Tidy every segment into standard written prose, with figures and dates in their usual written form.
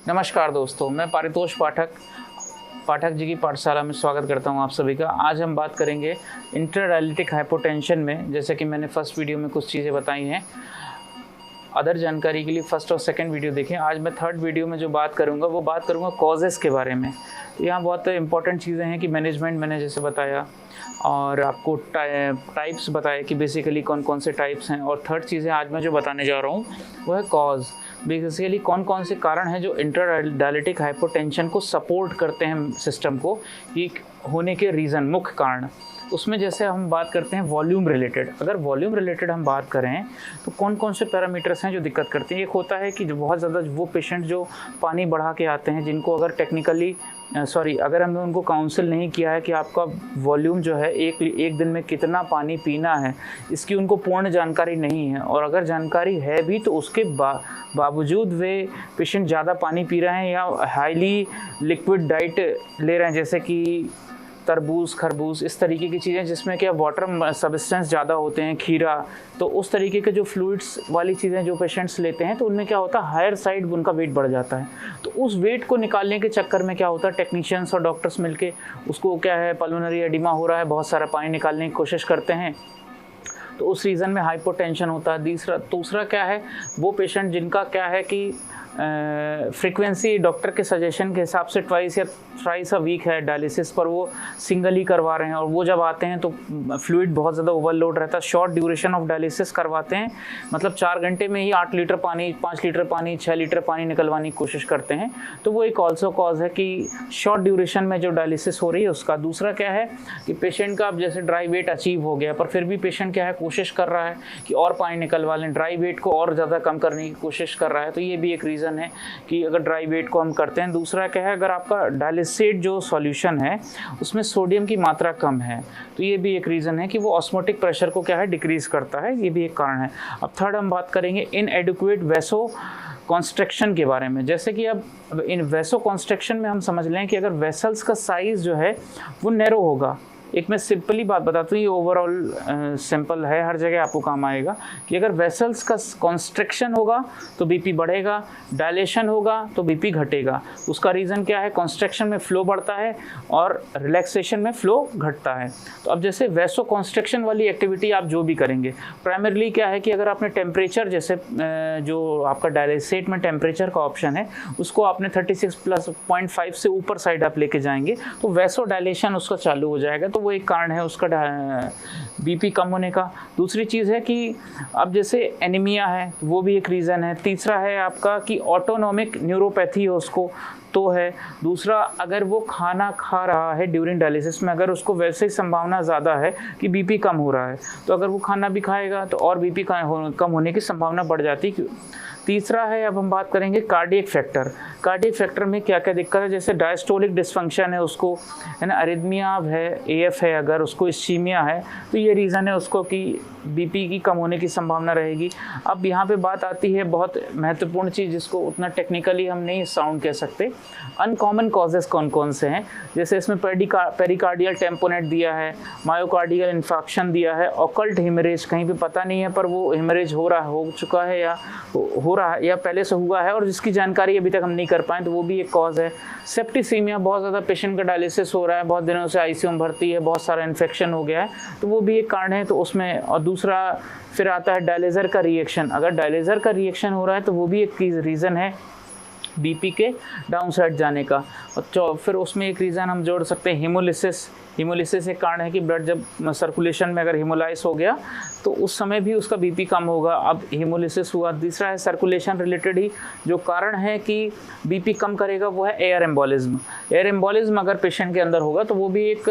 नमस्कार दोस्तों, मैं पारितोष पाठक जी की पाठशाला में स्वागत करता हूं आप सभी का। आज हम बात करेंगे इंट्राडायलिटिक हाइपोटेंशन में। जैसे कि मैंने फर्स्ट वीडियो में कुछ चीज़ें बताई हैं, अदर जानकारी के लिए फर्स्ट और सेकंड वीडियो देखें। आज मैं थर्ड वीडियो में जो बात करूंगा वो बात करूंगा कॉजेज़ के बारे में। यहाँ बहुत इंपॉर्टेंट चीज़ें हैं कि मैनेजमेंट मैंने जैसे बताया और आपको टाइप्स बताया कि बेसिकली कौन कौन से टाइप्स हैं, और थर्ड चीज़ें आज मैं जो बताने जा रहा हूँ वो है कॉज। बेसिकली कौन कौन से कारण हैं जो इंट्राडायलिटिक हाइपोटेंशन को सपोर्ट करते हैं सिस्टम को, ये होने के रीज़न, मुख्य कारण। उसमें जैसे हम बात करते हैं वॉल्यूम रिलेटेड। अगर वॉल्यूम रिलेटेड हम बात करें तो कौन कौन से पैरामीटर्स हैं जो दिक्कत करते हैं। एक होता है कि जो बहुत ज़्यादा वो पेशेंट जो पानी बढ़ा के आते हैं, जिनको अगर अगर हमने उनको काउंसिल नहीं किया है कि आपका वॉल्यूम जो है एक दिन में कितना पानी पीना है, इसकी उनको पूर्ण जानकारी नहीं है, और अगर जानकारी है भी तो उसके बावजूद वे पेशेंट ज़्यादा पानी पी रहे हैं या हाईली लिक्विड डाइट ले रहे हैं, जैसे कि तरबूज, खरबूज, इस तरीके की चीज़ें जिसमें क्या वाटर सब्सटेंस ज़्यादा होते हैं, खीरा, तो उस तरीके के जो फ्लूइड्स वाली चीज़ें जो पेशेंट्स लेते हैं तो उनमें क्या होता है, हायर साइड उनका वेट बढ़ जाता है। तो उस वेट को निकालने के चक्कर में क्या होता है, टेक्नीशियंस और डॉक्टर्स मिलके उसको क्या है, पल्मोनरी एडिमा हो रहा है, बहुत सारा पानी निकालने की कोशिश करते हैं, तो उस रीज़न में हाइपोटेंशन होता है। दूसरा क्या है, वो पेशेंट जिनका क्या है कि फ्रीक्वेंसी डॉक्टर के सजेशन के हिसाब से ट्वाइस या थ्राइस अ वीक है डायलिसिस पर, वो सिंगल ही करवा रहे हैं, और वो जब आते हैं तो फ्लूइड बहुत ज़्यादा ओवरलोड रहता है, शॉर्ट ड्यूरेशन ऑफ डायलिसिस करवाते हैं, मतलब 4 घंटे में ही 8 लीटर पानी, 5 लीटर पानी, 6 लीटर पानी निकलवाने की कोशिश करते हैं। तो वो एक ऑल्सो कॉज है कि शॉर्ट ड्यूरेशन में जो डायलिसिस हो रही है उसका। दूसरा क्या है कि पेशेंट का अब जैसे ड्राई वेट अचीव हो गया पर फिर भी पेशेंट क्या है, कोशिश कर रहा है कि और पानी निकलवा लें, ड्राई वेट को और ज़्यादा कम करने की कोशिश कर रहा है, तो ये भी एक रीज़न है कि अगर ड्राई वेट को हम करते हैं। दूसरा क्या है, अगर आपका डायलिसेट जो सॉल्यूशन है उसमें सोडियम की मात्रा कम है, तो ये भी एक रीज़न है कि वो ऑस्मोटिक प्रेशर को क्या है, डिक्रीज़ करता है, ये भी एक कारण है। अब थर्ड हम बात करेंगे इनएडिक्वेट वैसो कॉन्स्ट्रक्शन के बारे में। जैसे कि अब इन वैसो कॉन्स्ट्रक्शन में हम समझ लें कि अगर वेसल्स का साइज़ जो है वो नैरो होगा। एक मैं सिंपली बात बताता हूँ, ये ओवरऑल सिंपल है, हर जगह आपको काम आएगा, कि अगर वेसल्स का कॉन्स्ट्रिक्शन होगा तो बीपी बढ़ेगा, डायलेशन होगा तो बीपी घटेगा। उसका रीज़न क्या है, कॉन्स्ट्रिक्शन में फ्लो बढ़ता है और रिलैक्सेशन में फ्लो घटता है। तो अब जैसे वैसो कॉन्स्ट्रिक्शन वाली एक्टिविटी आप जो भी करेंगे, प्राइमरली क्या है कि अगर आपने टेम्परेचर, जैसे जो आपका डायलिसेट में टेम्परेचर का ऑप्शन है उसको आपने 36+0.5 से ऊपर साइड आप लेके जाएंगे तो वैसो डायलेशन उसका चालू हो जाएगा, तो वो एक कारण है उसका बीपी कम होने का। दूसरी चीज़ है कि अब जैसे एनीमिया है, वो भी एक रीज़न है। तीसरा है आपका कि ऑटोनोमिक न्यूरोपैथी है उसको, तो है। दूसरा, अगर वो खाना खा रहा है ड्यूरिंग डायलिसिस में, अगर उसको वैसे ही संभावना ज़्यादा है कि बीपी कम हो रहा है, तो अगर वो खाना भी खाएगा तो और बीपी कम होने की संभावना बढ़ जाती है। तीसरा है, अब हम बात करेंगे कार्डियक फैक्टर। कार्डियक फैक्टर में क्या क्या दिक्कत है, जैसे डायस्टोलिक डिस्फंक्शन है उसको, है ना, अरिथमिया है, एएफ है, अगर उसको इस्कीमिया है, तो ये रीज़न है उसको कि बीपी की कम होने की संभावना रहेगी। अब यहाँ पे बात आती है बहुत महत्वपूर्ण चीज़, जिसको उतना टेक्निकली हम नहीं साउंड कह सकते। अनकॉमन कॉजेज़ कौन कौन से हैं, जैसे इसमें पेरिकार्डियल टेम्पोनेट दिया है, मायोकार्डियल इन्फेक्शन दिया है, ऑकल्ट हिमरेज, कहीं पे पता नहीं है पर वो हिमरेज हो चुका है या हो रहा है या पहले से हुआ है और जिसकी जानकारी अभी तक हम नहीं कर पाए, तो वो भी एक कॉज है। सेप्टिसीमिया, बहुत ज़्यादा पेशेंट का डायलिसिस हो रहा है, बहुत दिनों से आईसीयू में भर्ती है, बहुत सारा इन्फेक्शन हो गया है, तो वो भी एक कारण है। तो उसमें, और दूसरा फिर आता है डायलिज़र का रिएक्शन। अगर डायलिज़र का रिएक्शन हो रहा है तो वो भी एक रीज़न है बीपी के डाउन साइड जाने का। और फिर उसमें एक रीज़न हम जोड़ सकते हैं हीमोलिसिस। हीमोलिसिस एक कारण है कि ब्लड जब सर्कुलेशन में अगर हीमोलाइज हो गया तो उस समय भी उसका बीपी कम होगा। अब हीमोलिसिस हुआ। तीसरा है सर्कुलेशन रिलेटेड ही जो कारण है कि बीपी कम करेगा, वो है एयर एम्बोलिज्म। एयर एम्बोलिज्म अगर पेशेंट के अंदर होगा तो वो भी एक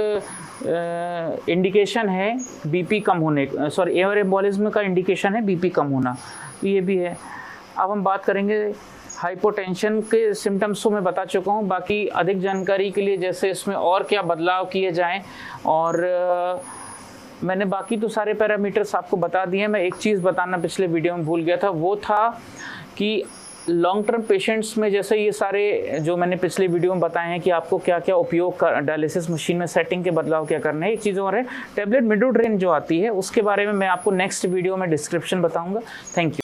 इंडिकेशन है बीपी कम होने, एयर एम्बोलिज्म का इंडिकेशन है बीपी कम होना, तो ये भी है। अब हम बात करेंगे हाइपोटेंशन के सिम्टम्स को मैं बता चुका हूँ, बाकी अधिक जानकारी के लिए जैसे इसमें और क्या बदलाव किए जाएं, और मैंने बाकी तो सारे पैरामीटर्स आपको बता दिए। मैं एक चीज़ बताना पिछले वीडियो में भूल गया था, वो था कि लॉन्ग टर्म पेशेंट्स में जैसे ये सारे जो मैंने पिछले वीडियो में बताए हैं कि आपको क्या क्या उपयोग कर डायलिसिस मशीन में सेटिंग के बदलाव क्या करने हैं। एक चीज़ और है, टैबलेट मिडोड्रेन जो आती है उसके बारे में मैं आपको नेक्स्ट वीडियो में डिस्क्रिप्शन बताऊंगा। Thank you.